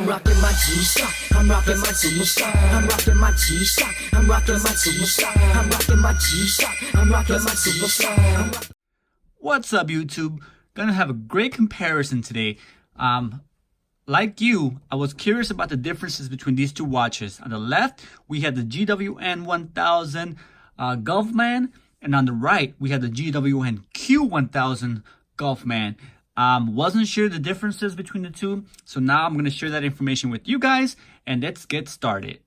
I'm rocking my G-Shock, I'm rocking my G-Shock, I'm rocking my G-Shock, I'm rocking my G-Shock, I'm rocking my G-Shock, I'm rocking my G-Shock. What's up, YouTube? Gonna have a great comparison today. Like you, I was curious about the differences between these two watches. On the left, we had the GWN 1000 Golfman, and on the right, we had the GWN Q1000 Golfman. Wasn't sure the differences between the two, so now I'm going to share that information with you guys, and let's get started.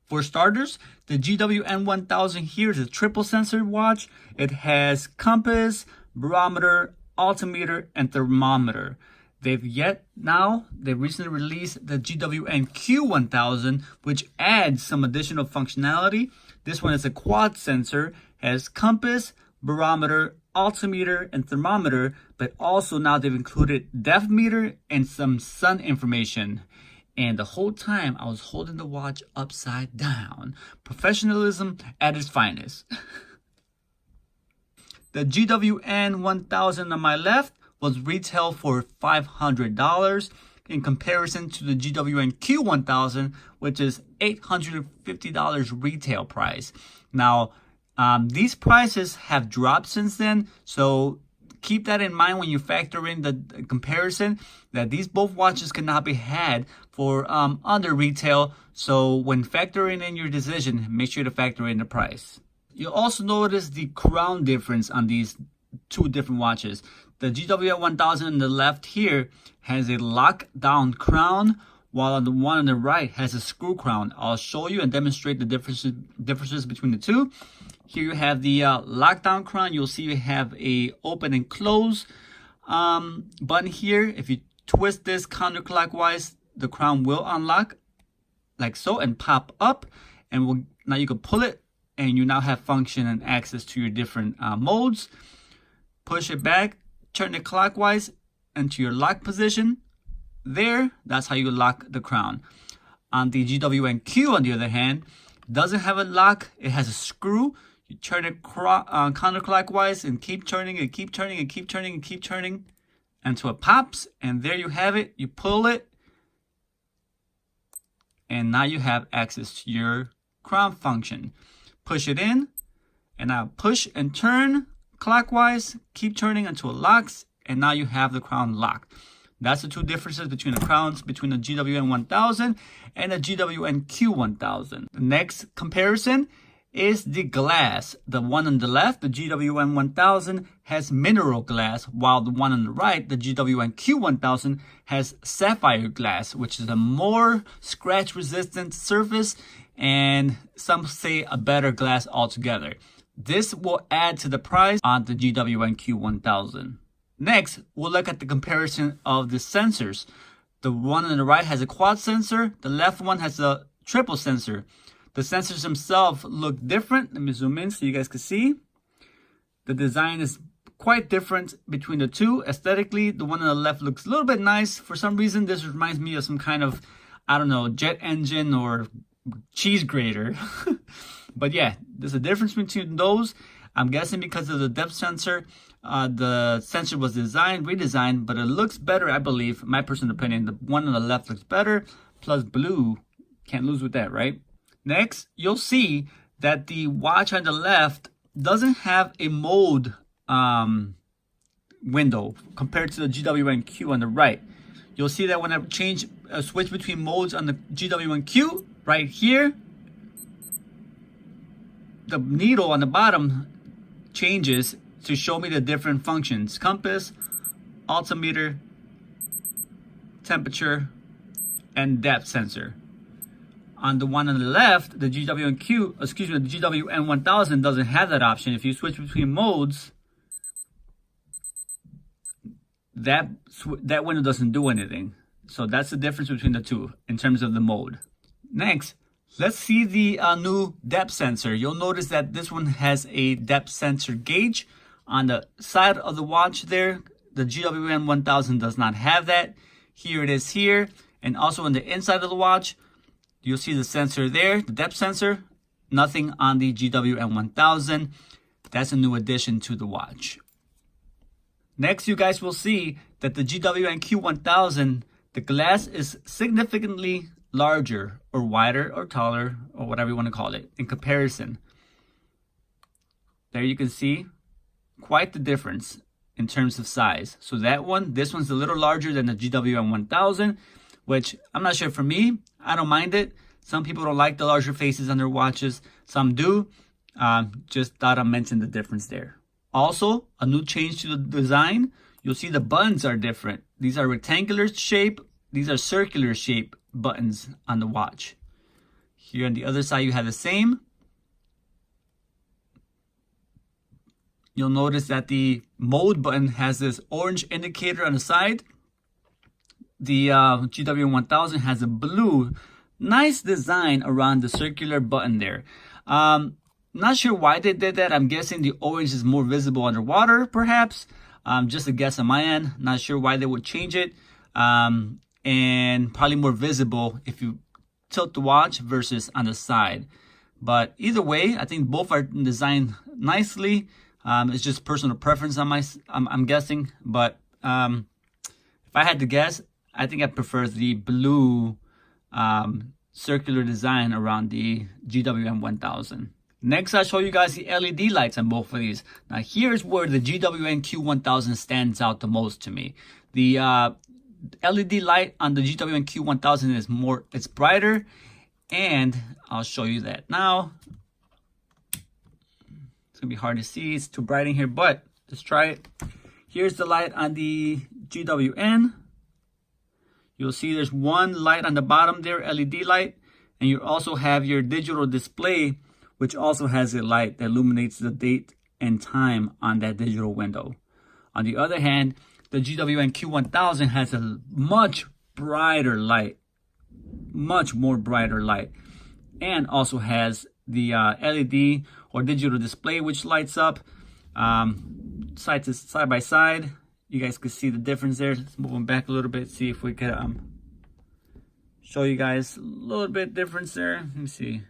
For starters, the GWN 1000 here is a triple sensor watch. It has compass, barometer, altimeter, and thermometer. They've recently released the GWN Q1000, which adds some additional functionality. This one is a quad sensor, has compass, barometer, altimeter, and thermometer, but also now they've included depth meter and some sun information. And the whole time I was holding the watch upside down. Professionalism at its finest. The GWN 1000 on my left was retail for $500 in comparison to the GWN Q1000, which is $850 retail price. Now, these prices have dropped since then, so keep that in mind when you factor in the comparison, that these both watches cannot be had for under retail. So when factoring in your decision, make sure to factor in the price. You'll also notice the crown difference on these two different watches. The GWN 1000 on the left here has a lock-down crown, while the one on the right has a screw crown. I'll show you and demonstrate the differences between the two. Here you have the lockdown crown. You'll see you have a open and close button here. If you twist this counterclockwise, the crown will unlock like so and pop up. And now you can pull it, and you now have function and access to your different modes. Push it back, turn it clockwise into your lock position. There, that's how you lock the crown. On the GWN Q, on the other hand, doesn't have a lock. It has a screw. You turn it counterclockwise and keep turning and keep turning and keep turning and keep turning until it pops. And there you have it. You pull it, and now you have access to your crown function. Push it in, and now push and turn clockwise, keep turning until it locks, and now you have the crown locked. That's the two differences between the crowns between the GWN 1000 and the GWN Q1000. The next comparison is the glass. The one on the left, the GWN 1000, has mineral glass, while the one on the right, the GWN Q1000, has sapphire glass, which is a more scratch resistant surface, and some say a better glass altogether. This will add to the price on the GWN Q1000. Next, we'll look at the comparison of the sensors. The one on the right has a quad sensor. The left one has a triple sensor. The sensors themselves look different. Let me zoom in so you guys can see. The design is quite different between the two. Aesthetically, the one on the left looks a little bit nice. For some reason, this reminds me of some kind of, I don't know, jet engine or cheese grater. But yeah, there's a difference between those. I'm guessing because of the depth sensor, the sensor was redesigned, but it looks better, I believe. My personal opinion, the one on the left looks better. Plus blue, can't lose with that, right? Next, you'll see that the watch on the left doesn't have a mode window compared to the GWN Q on the right. You'll see that when I switch between modes on the GWN Q, right here, the needle on the bottom changes to show me the different functions: compass, altimeter, temperature, and depth sensor. On the one on the left, the GWN 1000 doesn't have that option. If you switch between modes, that window doesn't do anything. So that's the difference between the two in terms of the mode. Next, let's see the new depth sensor. You'll notice that this one has a depth sensor gauge on the side of the watch there. The GWN 1000 does not have that. Here it is here. And also on the inside of the watch, you'll see the sensor there, the depth sensor. Nothing on the GWN 1000. That's a new addition to the watch. Next, you guys will see that the GWN Q1000 the glass is significantly larger or wider or taller or whatever you want to call it in comparison. There you can see quite the difference in terms of size. So this one's a little larger than the GWM 1000, which I'm not sure for me, I don't mind it. Some people don't like the larger faces on their watches. Some do. Just thought I'd mention the difference there. Also, a new change to the design. You'll see the buttons are different. These are rectangular shape. These are circular shape buttons on the watch. Here on the other side, you have the same. You'll notice that the mode button has this orange indicator on the side. The GWM 1000 has a blue, nice design around the circular button there. Not sure why they did that. I'm guessing the orange is more visible underwater, perhaps. Just a guess on my end. Not sure why they would change it. And probably more visible if you tilt the watch versus on the side. But either way, I think both are designed nicely. It's just personal preference on I'm guessing. But if I had to guess, I think I prefer the blue circular design around the GWM 1000. Next, I'll show you guys the LED lights on both of these. Now, here's where the GWM Q1000 stands out the most to me. The LED light on the GWM Q1000 is it's brighter, and I'll show you that now. It's gonna be hard to see, it's too bright in here, but let's try it. Here's the light on the GWN. You'll see there's one light on the bottom there, LED light, and you also have your digital display, which also has a light that illuminates the date and time on that digital window. On the other hand, the GWM Q1000 has a much brighter light, much more brighter light, and also has the LED or digital display, which lights up side by side. You guys can see the difference there. Let's move them back a little bit, see if we can show you guys a little bit difference there. Let me see.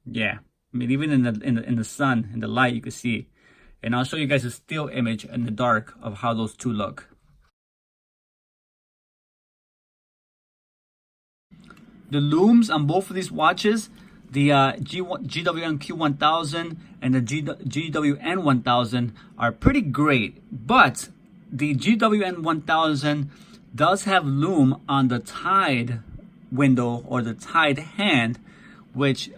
Yeah, I mean, even in the sun, in the light, you can see. And I'll show you guys a still image in the dark of how those two look. The looms on both of these watches, the GWM Q1000 and the GWN 1000 are pretty great, but the GWN 1000 does have loom on the tide window or the tide hand, which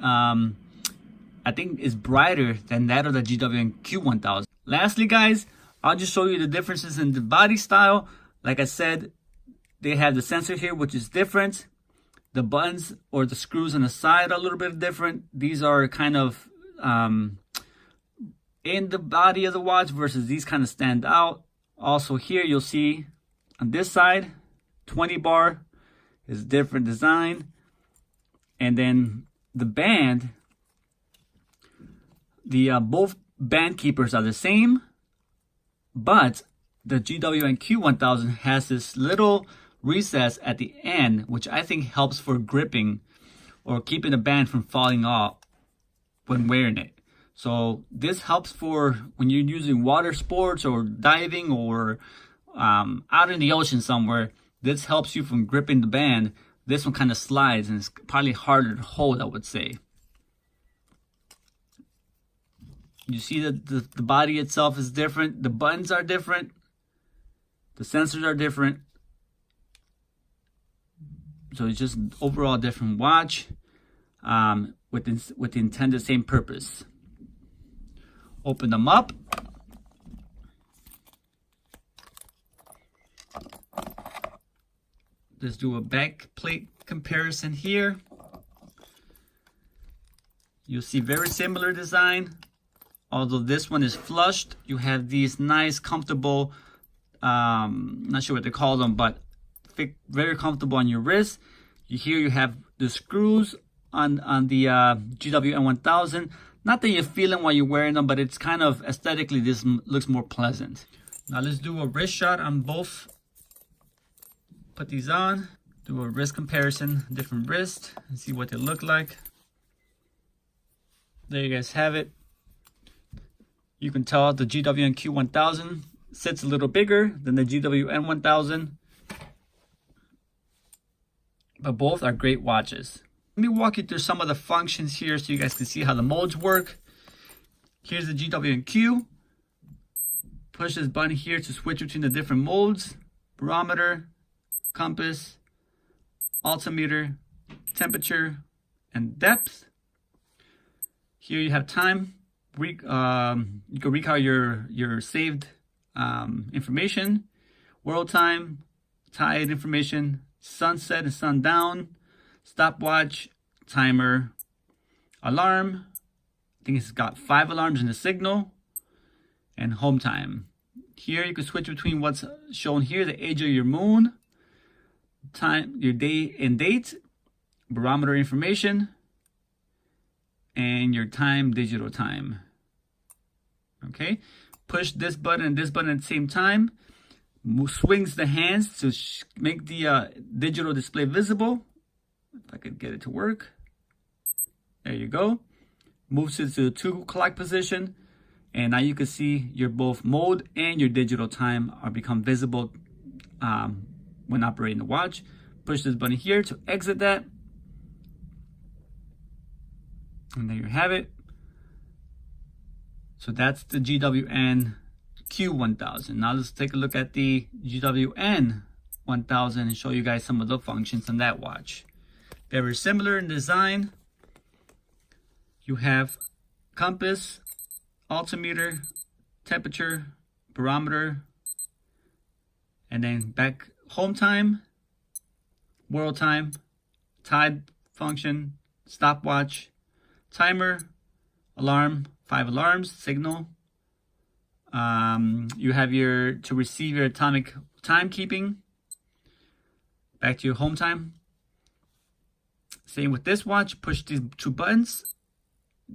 I think is brighter than that of the GWM Q1000. Lastly, guys, I'll just show you the differences in the body style. Like I said, they have the sensor here, which is different. The buttons or the screws on the side are a little bit different. These are kind of in the body of the watch versus these kind of stand out. Also here, you'll see on this side, 20 bar is different design. And then the band, both band keepers are the same, but the GWM Q1000 has this little recess at the end, which I think helps for gripping or keeping the band from falling off when wearing it. So this helps for when you're using water sports or diving or out in the ocean somewhere. This helps you from gripping the band. This one kind of slides and it's probably harder to hold, I would say. You see that the body itself is different. The buttons are different. The sensors are different. So it's just overall different watch with the intended same purpose. Open them up. Let's do a back plate comparison here. You'll see very similar design. Although this one is flushed, you have these nice, comfortable, not sure what they call them, but very comfortable on your wrist. Here you have the screws on the GWM 1000. Not that you're feeling while you're wearing them, but it's kind of aesthetically, this looks more pleasant. Now let's do a wrist shot on both. Put these on, do a wrist comparison, different wrist, and see what they look like. There you guys have it. You can tell the GWM Q1000 sits a little bigger than the GWN 1000. but both are great watches. Let me walk you through some of the functions here so you guys can see how the modes work. Here's the GW&Q. Push this button here to switch between the different modes: barometer, compass, altimeter, temperature, and depth. Here you have time. You can recall your saved information, world time, tide information, sunset and sundown, stopwatch, timer, alarm. I think it's got 5 alarms in the signal, and home time. Here you can switch between what's shown here: the age of your moon, time, your day and date, barometer information, and your time, digital time. Okay, push this button and this button at the same time. Swings the hands to make the digital display visible. If I could get it to work. There you go. Moves it to the 2 o'clock position. And now you can see your both mode and your digital time are become visible when operating the watch. Push this button here to exit that. And there you have it. So that's the GW&Q 1000. Now let's take a look at the GW&N 1000 and show you guys some of the functions on that watch. Very similar in design. You have compass, altimeter, temperature, barometer, and then back home time, world time, tide function, stopwatch, timer, alarm, 5 alarms, signal. You have to receive your atomic timekeeping. Back to your home time. Same with this watch. Push these 2 buttons.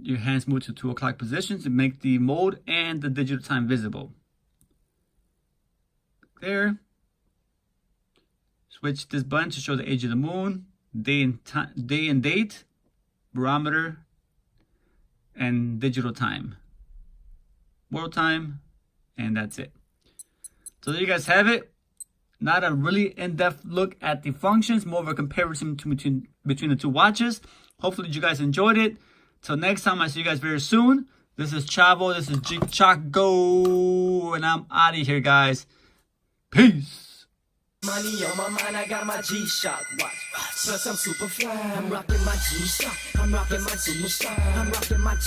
Your hands move to 2 o'clock position to make the mode and the digital time visible. There. Switch this button to show the age of the moon, day and date, barometer, and digital time, world time, and that's it. So there you guys have it. Not a really in-depth look at the functions, more of a comparison between the 2 watches. Hopefully you guys enjoyed it. Till next time, I see you guys very soon. This is Chavo, this is Chaco, and I'm out of here, guys. Peace. Money on my mind, I got my G-Shock watch. Plus I'm super fly. I'm rocking my G-Shock. I'm rocking my Super Shock. I'm rocking my